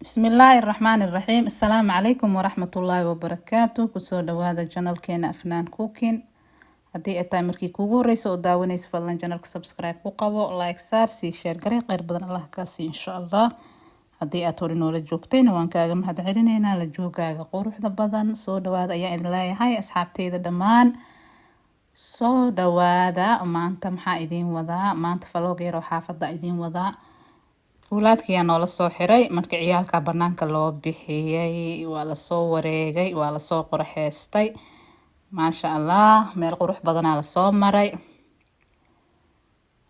بسم الله الرحمن الرحيم. السلام عليكم ورحمة الله وبركاته. كسو دوادا جانل كينا أفنان كوكين. هدي أتاي مركي كوغو ريسو داوانيس فالان جانل سبسكرايب كوقابو لايك سار سي شير غري غير بدن الله كاسي إن شاء الله. هدي أتوري نولا جوكتين وان كاغا مهد عرينينا لجوكاغا قروح دا بدن سو دوادا أيا إذن لاي هاي أصحابتي دا دمان سو دوادا مانتا محا إذين ودا مانتا فالوغيرو حافظ إذين ودا fuulaadkii ayaa noola soo xiray markii ciyaalka banaanka loo bixiyay waa la soo wareegay waa la soo qurxeystay maasha Allah meel qurux badan la soo maray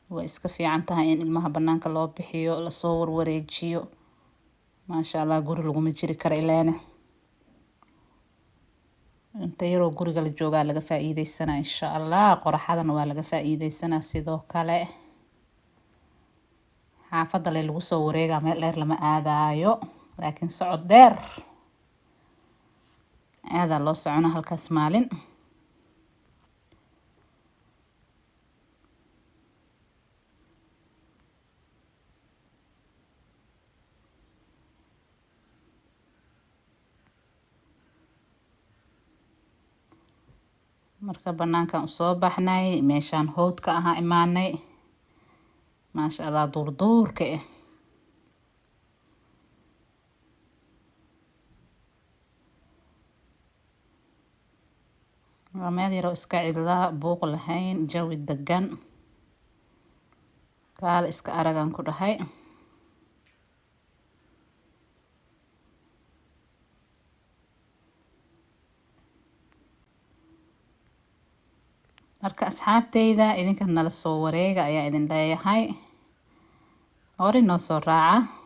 way iska fiican tahay in ilmaha banaanka loo bixiyo la soo warwareejiyo maasha Allah guri lagu ma jiri karo ilaana inta yaroo guriga la joogaa laga faa'iideysanaa insha Allah qorraxadana waa laga faa'iideysanaa sidoo kale xaafada lagu soo wareega meel dheer lama aadaayo laakiin socod dheer aada loo socona halkaas maalin marka banaankan u soo baxnay meeshaan hoodka ahaa imaanay maasha Allah duurduurka meel yaro iska cidla buuq lahayn jawi degan kaal iska aragan ku dhahay marka asxaabteyda idinka nala soo wareega ayaa idin leeyahay hore noo soo raaca